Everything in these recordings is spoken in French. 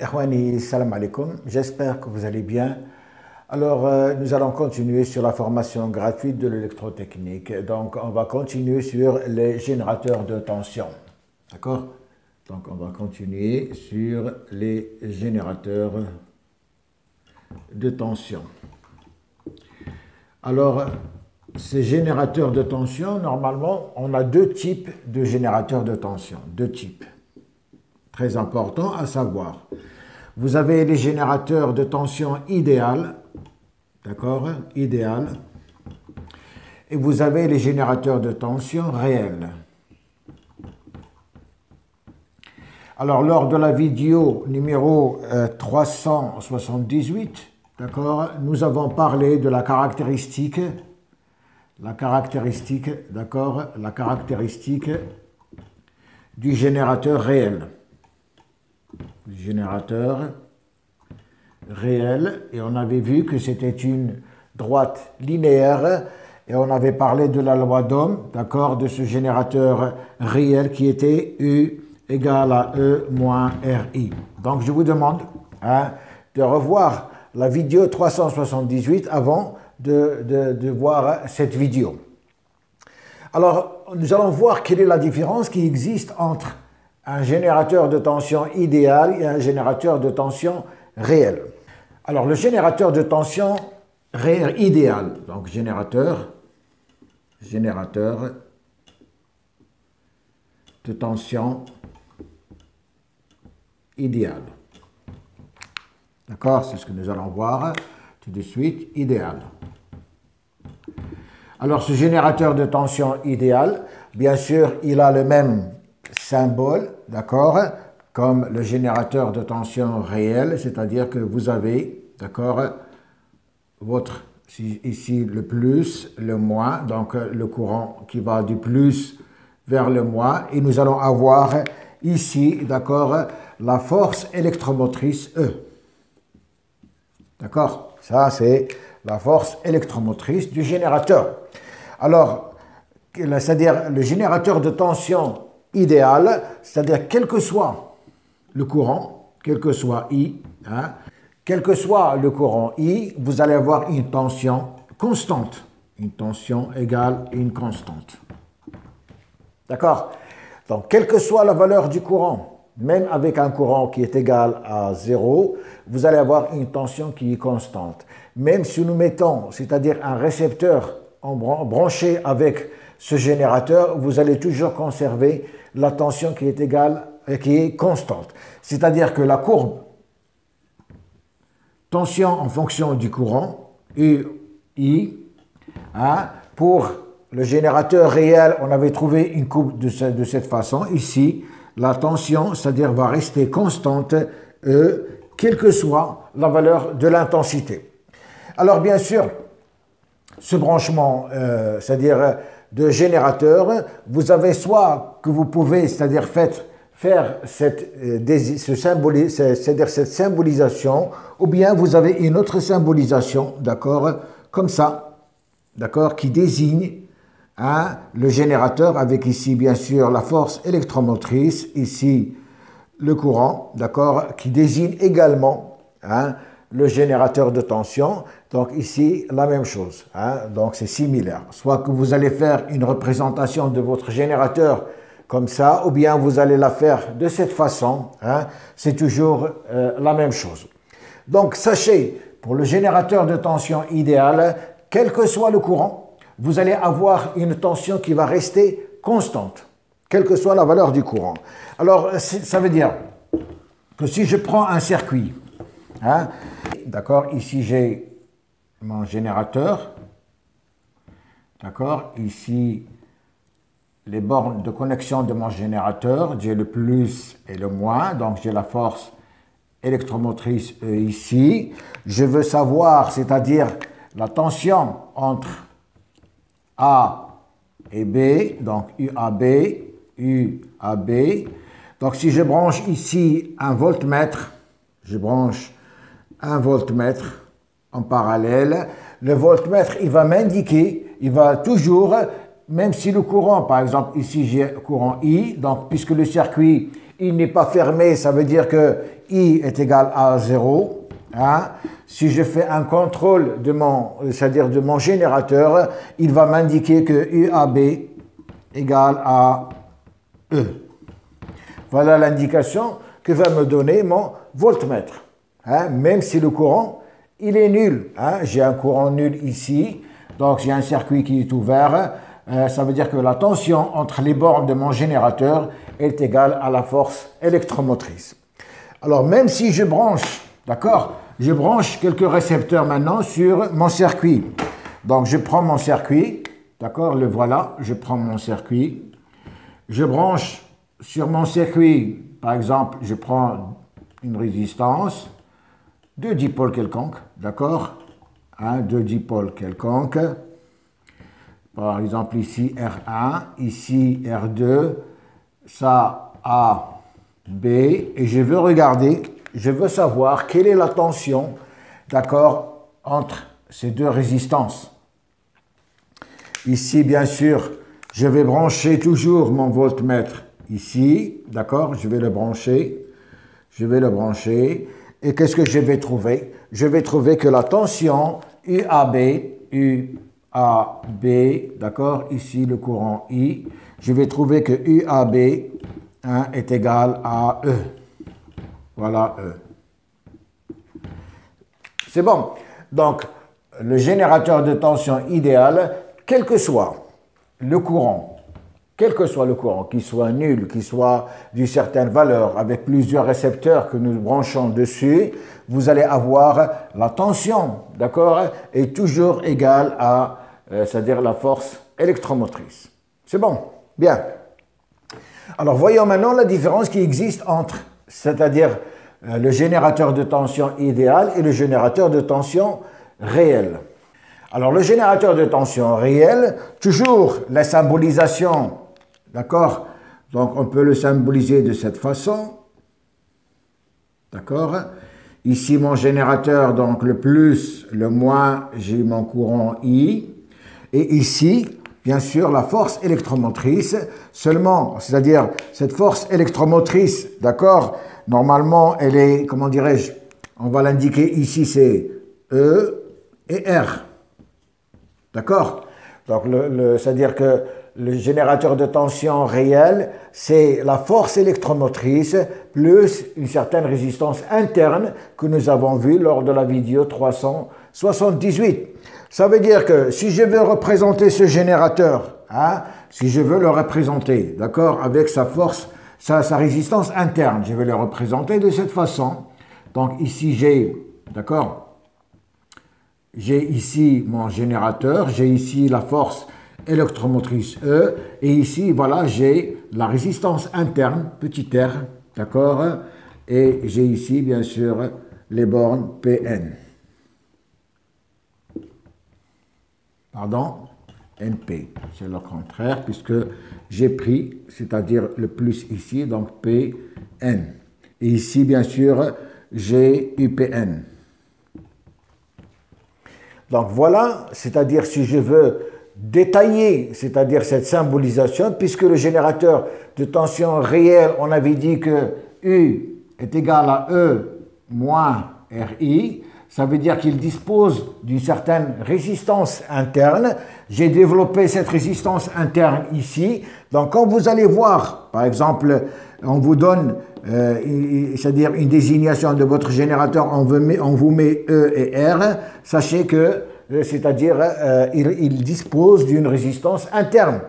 Ikhwani, salam alaikum, j'espère que vous allez bien. Alors, nous allons continuer sur la formation gratuite de l'électrotechnique. Donc, on va continuer sur les générateurs de tension. D'accord? Donc, on va continuer sur les générateurs de tension. Alors, ces générateurs de tension, normalement, on a deux types de générateurs de tension. Deux types. Très important à savoir. Vous avez les générateurs de tension idéal, d'accord, idéal, et vous avez les générateurs de tension réels. Alors, lors de la vidéo numéro 378, d'accord, nous avons parlé de la caractéristique, d'accord, la caractéristique du générateur réel. Générateur réel, et on avait vu que c'était une droite linéaire, et on avait parlé de la loi d'Ohm, d'accord, de ce générateur réel qui était U égale à E moins RI. Donc je vous demande de revoir la vidéo 378 avant de voir cette vidéo. Alors, nous allons voir quelle est la différence qui existe entre un générateur de tension idéal et un générateur de tension réel. Alors, le générateur de tension réel idéal, donc générateur de tension idéal. D'accord? C'est ce que nous allons voir tout de suite, idéal. Alors, ce générateur de tension idéal, bien sûr, il a le même symbole, d'accord, comme le générateur de tension réel, c'est-à-dire que vous avez, d'accord, votre, ici le plus, le moins, donc le courant qui va du plus vers le moins, et nous allons avoir ici, d'accord, la force électromotrice E. D'accord? Ça, c'est la force électromotrice du générateur. Alors, c'est-à-dire le générateur de tension idéal, c'est-à-dire quel que soit le courant, quel que soit I, quel que soit le courant I, vous allez avoir une tension constante. Une tension égale une constante. D'accord? Donc, quelle que soit la valeur du courant, même avec un courant qui est égal à 0, vous allez avoir une tension qui est constante. Même si nous mettons, c'est-à-dire un récepteur branché avec ce générateur, vous allez toujours conserver la tension qui est égale, qui est constante. C'est-à-dire que la courbe tension en fonction du courant, UI, pour le générateur réel, on avait trouvé une courbe de cette façon. Ici, la tension, c'est-à-dire va rester constante, E, quelle que soit la valeur de l'intensité. Alors, bien sûr, ce branchement, c'est-à-dire de générateur, vous avez soit que vous pouvez, c'est-à-dire faire cette symbolisation, ou bien vous avez une autre symbolisation, d'accord, comme ça, d'accord, qui désigne le générateur avec ici, bien sûr, la force électromotrice, ici, le courant, d'accord, qui désigne également le générateur de tension. Donc ici, la même chose. Donc c'est similaire. Soit que vous allez faire une représentation de votre générateur comme ça, ou bien vous allez la faire de cette façon. C'est toujours la même chose. Donc sachez, pour le générateur de tension idéal, quel que soit le courant, vous allez avoir une tension qui va rester constante, quelle que soit la valeur du courant. Alors, ça veut dire que si je prends un circuit, d'accord, ici j'ai mon générateur, d'accord, ici les bornes de connexion de mon générateur, j'ai le plus et le moins, donc j'ai la force électromotrice E ici. Je veux savoir, c'est-à-dire la tension entre A et B, donc UAB. Donc si je branche ici un voltmètre, je branche un voltmètre en parallèle, le voltmètre, il va m'indiquer, il va toujours, même si le courant, par exemple ici j'ai courant I, donc puisque le circuit il n'est pas fermé, ça veut dire que I est égal à 0. Hein. Si je fais un contrôle de c'est-à-dire de mon générateur, il va m'indiquer que UAB égale à E. Voilà l'indication que va me donner mon voltmètre. Hein. Même si le courant, il est nul. Hein. J'ai un courant nul ici, donc j'ai un circuit qui est ouvert. Ça veut dire que la tension entre les bornes de mon générateur est égale à la force électromotrice. Alors, même si je branche, d'accord, je branche quelques récepteurs maintenant sur mon circuit. Donc, je prends mon circuit, d'accord, le voilà, je prends mon circuit. Je branche sur mon circuit, par exemple, je prends une résistance de dipôle quelconque, d'accord, de dipôle quelconque. Par exemple, ici R1, ici R2, ça A, B, et je veux regarder, je veux savoir quelle est la tension, d'accord, entre ces deux résistances. Ici, bien sûr, je vais brancher toujours mon voltmètre ici, d'accord, je vais le brancher, et qu'est-ce que je vais trouver? Je vais trouver que la tension UAB, d'accord, ici le courant I, je vais trouver que UAB est égal à E. Voilà E. C'est bon. Donc, le générateur de tension idéal, quel que soit le courant, qu'il soit nul, qu'il soit d'une certaine valeur, avec plusieurs récepteurs que nous branchons dessus, vous allez avoir la tension, d'accord, est toujours égale à, c'est-à-dire la force électromotrice. C'est bon? Bien. Alors, voyons maintenant la différence qui existe entre, c'est-à-dire le générateur de tension idéal et le générateur de tension réel. Alors, le générateur de tension réel, toujours la symbolisation, d'accord? Donc, on peut le symboliser de cette façon, d'accord? Ici, mon générateur, donc le plus, le moins, j'ai mon courant I. Et ici, bien sûr, la force électromotrice, seulement, c'est-à-dire cette force électromotrice, d'accord, normalement, elle est, comment dirais-je, on va l'indiquer ici, c'est E et R. D'accord? Donc, c'est-à-dire que le générateur de tension réel, c'est la force électromotrice plus une certaine résistance interne que nous avons vue lors de la vidéo 378. Ça veut dire que si je veux représenter ce générateur, si je veux le représenter, d'accord, avec sa force, sa résistance interne, je vais le représenter de cette façon. Donc ici j'ai, d'accord, j'ai ici mon générateur, j'ai ici la force électromotrice E, et ici, voilà, j'ai la résistance interne, petit r, d'accord, et j'ai ici, bien sûr, les bornes Pn. Pardon, NP, c'est le contraire, puisque j'ai pris, c'est-à-dire le plus ici, donc Pn. Et ici, bien sûr, j'ai UPN. Donc voilà, c'est-à-dire si je veux détailler, c'est-à-dire cette symbolisation, puisque le générateur de tension réelle, on avait dit que U est égal à E moins RI, ça veut dire qu'il dispose d'une certaine résistance interne. J'ai développé cette résistance interne ici. Donc quand vous allez voir, par exemple, on vous donne, c'est-à-dire une désignation de votre générateur, on vous met E et R, sachez que c'est-à-dire il dispose d'une résistance interne.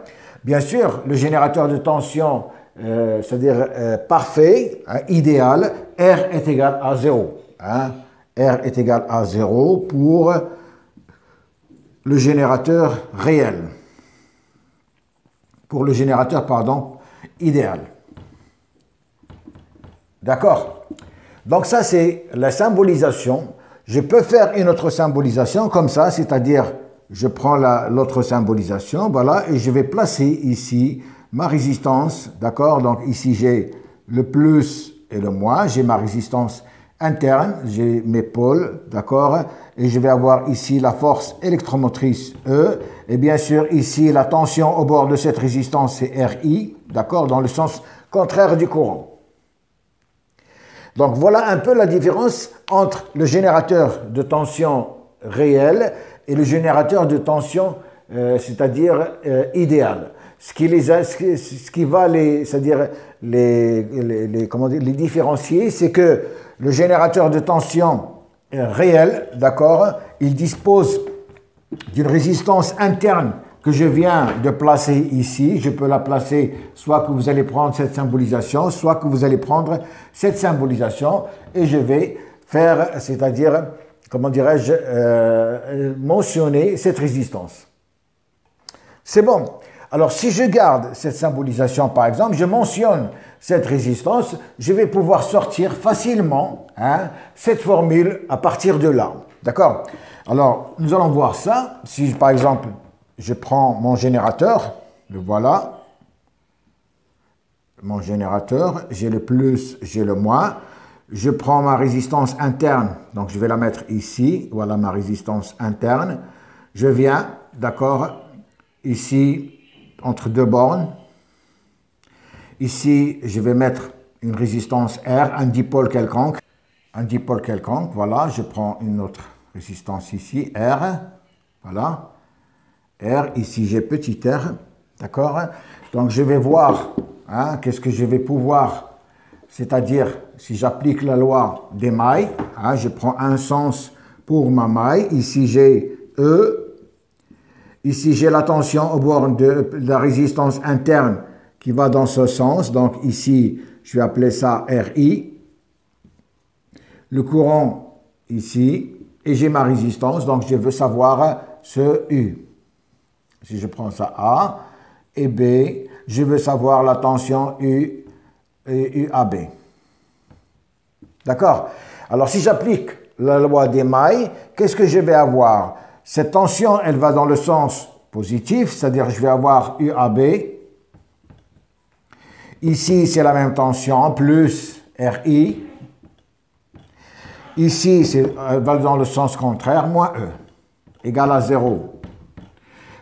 Bien sûr, le générateur de tension, c'est-à-dire parfait, idéal, R est égal à 0. R est égal à 0 pour le générateur réel. Pour le générateur, pardon, idéal. D'accord? Donc ça, c'est la symbolisation. Je peux faire une autre symbolisation comme ça, c'est-à-dire je prends l'autre symbolisation, voilà, et je vais placer ici ma résistance, d'accord? Donc ici j'ai le plus et le moins, j'ai ma résistance interne, j'ai mes pôles, d'accord? Et je vais avoir ici la force électromotrice E, et bien sûr ici la tension au bord de cette résistance c'est RI, d'accord? Dans le sens contraire du courant. Donc voilà un peu la différence entre le générateur de tension réel et le générateur de tension, c'est-à-dire idéal. Ce qui va c'est-à-dire les différencier, c'est que le générateur de tension réel, d'accord, il dispose d'une résistance interne que je viens de placer ici. Je peux la placer soit que vous allez prendre cette symbolisation, soit que vous allez prendre cette symbolisation, et je vais faire, c'est-à-dire, comment dirais-je, mentionner cette résistance. C'est bon. Alors, si je garde cette symbolisation, par exemple, je mentionne cette résistance, je vais pouvoir sortir facilement cette formule à partir de là. D'accord? Alors, nous allons voir ça. Si, par exemple, je prends mon générateur, le voilà. Mon générateur, j'ai le plus, j'ai le moins. Je prends ma résistance interne, donc je vais la mettre ici. Voilà ma résistance interne. Je viens, d'accord, ici, entre deux bornes. Ici, je vais mettre une résistance R, un dipôle quelconque. Un dipôle quelconque, voilà. Je prends une autre résistance ici, R. Voilà. R, ici j'ai petit r, d'accord? Donc je vais voir qu'est-ce que je vais pouvoir, c'est-à-dire si j'applique la loi des mailles, je prends un sens pour ma maille, ici j'ai E, ici j'ai la tension au bord de la résistance interne qui va dans ce sens, donc ici je vais appeler ça RI, le courant ici, et j'ai ma résistance, donc je veux savoir ce U. Si je prends ça A et B, je veux savoir la tension U et UAB. D'accord? Alors, si j'applique la loi des mailles, qu'est-ce que je vais avoir? Cette tension, elle va dans le sens positif, c'est-à-dire je vais avoir UAB. Ici, c'est la même tension, plus RI. Ici, elle va dans le sens contraire, moins E, égal à 0.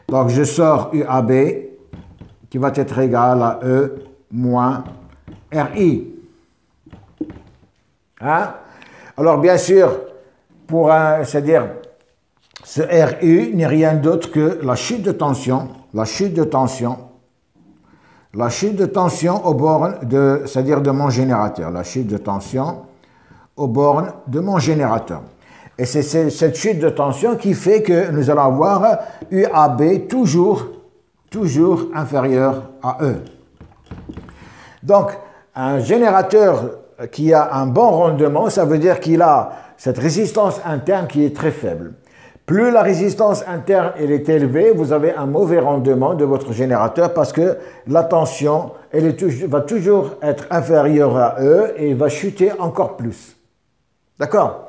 Donc, je sors UAB qui va être égal à E moins RI. Alors, bien sûr, c'est-à-dire, ce RU n'est rien d'autre que la chute de tension, aux bornes c'est-à-dire de mon générateur, la chute de tension aux bornes de mon générateur. Et c'est cette chute de tension qui fait que nous allons avoir UAB toujours inférieur à E. Donc, un générateur qui a un bon rendement, ça veut dire qu'il a cette résistance interne qui est très faible. Plus la résistance interne elle est élevée, vous avez un mauvais rendement de votre générateur parce que la tension va toujours être inférieure à E et va chuter encore plus. D'accord?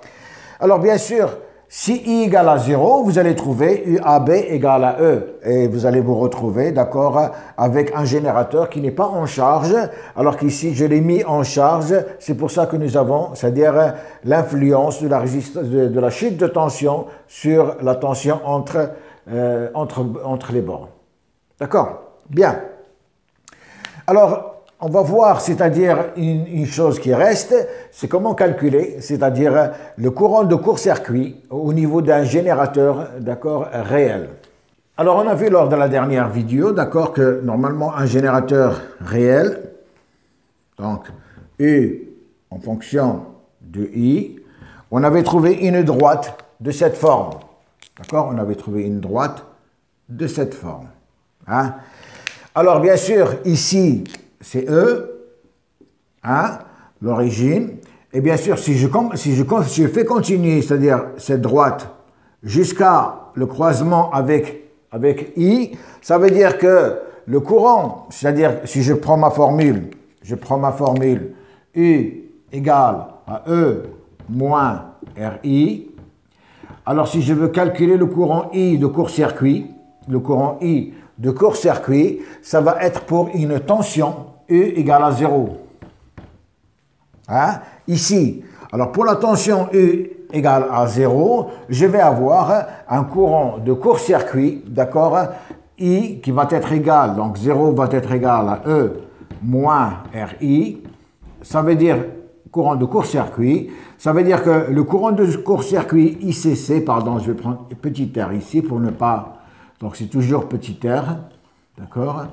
Alors, bien sûr, si I égale à 0, vous allez trouver UAB égale à E. Et vous allez vous retrouver, d'accord, avec un générateur qui n'est pas en charge, alors qu'ici, je l'ai mis en charge. C'est pour ça que nous avons, c'est-à-dire l'influence de la résistance, de la chute de tension sur la tension entre les bornes. D'accord? Bien. Alors, on va voir, c'est-à-dire une chose qui reste, c'est comment calculer, c'est-à-dire le courant de court-circuit au niveau d'un générateur, d'accord, réel. Alors, on a vu lors de la dernière vidéo, d'accord, que normalement un générateur réel, donc U en fonction de I, on avait trouvé une droite de cette forme. D'accord? On avait trouvé une droite de cette forme. Alors, bien sûr, ici, c'est E, l'origine. Et bien sûr, si je fais continuer, c'est-à-dire cette droite, jusqu'à le croisement avec I, ça veut dire que le courant, c'est-à-dire si je prends ma formule U égale à E moins RI, alors si je veux calculer le courant I de court-circuit, ça va être pour une tension U égale à 0. Ici, alors pour la tension U égale à 0, je vais avoir un courant de court-circuit, d'accord, I qui va être égal, donc 0 va être égal à E moins RI. Ça veut dire courant de court-circuit. Ça veut dire que le courant de court-circuit ICC, pardon, je vais prendre petit r ici pour ne pas... Donc c'est toujours petit r, d'accord,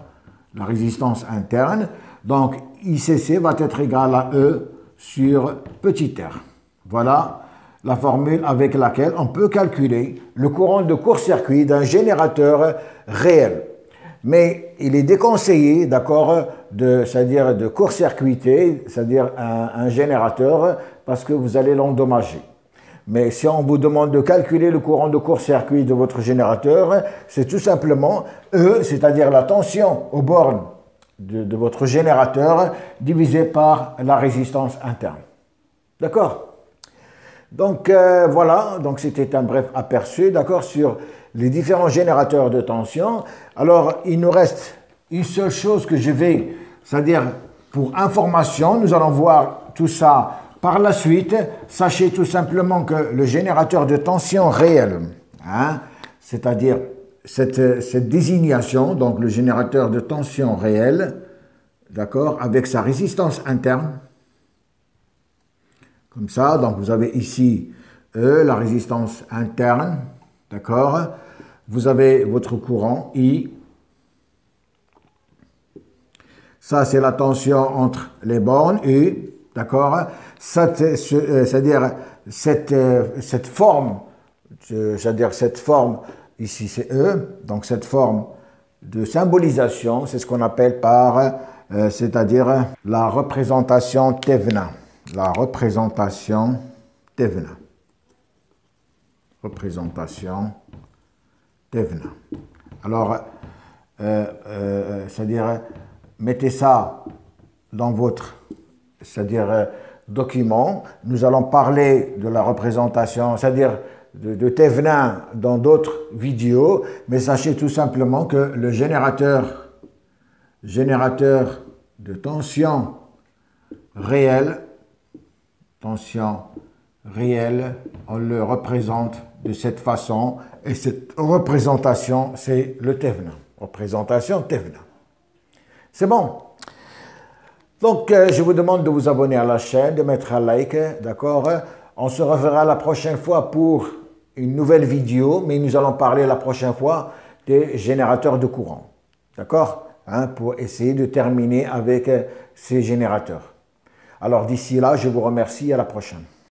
la résistance interne. Donc ICC va être égal à E sur petit r. Voilà la formule avec laquelle on peut calculer le courant de court-circuit d'un générateur réel. Mais il est déconseillé, d'accord, c'est-à-dire de court-circuiter, c'est-à-dire un générateur, parce que vous allez l'endommager. Mais si on vous demande de calculer le courant de court-circuit de votre générateur, c'est tout simplement E, c'est-à-dire la tension aux bornes de votre générateur, divisé par la résistance interne. D'accord? Donc voilà, donc c'était un bref aperçu, d'accord, sur les différents générateurs de tension. Alors, il nous reste une seule chose que je vais, c'est-à-dire pour information, nous allons voir tout ça par la suite. Sachez tout simplement que le générateur de tension réel, hein, c'est-à-dire cette désignation, donc le générateur de tension réel, d'accord, avec sa résistance interne, comme ça, donc vous avez ici la résistance interne, d'accord. Vous avez votre courant I. Ça, c'est la tension entre les bornes U, d'accord. C'est-à-dire cette forme, ici c'est E, donc cette forme de symbolisation, c'est ce qu'on appelle par, c'est-à-dire la représentation Thévenin. La représentation Thévenin. Représentation Thévenin. Alors, c'est-à-dire, mettez ça dans votre, c'est-à-dire, document. Nous allons parler de la représentation, c'est-à-dire de Thévenin dans d'autres vidéos, mais sachez tout simplement que le générateur de tension réelle, on le représente de cette façon, et cette représentation, c'est le Thévenin. Représentation Thévenin. C'est bon. Donc, je vous demande de vous abonner à la chaîne, de mettre un like, d'accord? On se reverra la prochaine fois pour une nouvelle vidéo, mais nous allons parler la prochaine fois des générateurs de courant, d'accord? Hein, pour essayer de terminer avec ces générateurs. Alors, d'ici là, je vous remercie, à la prochaine.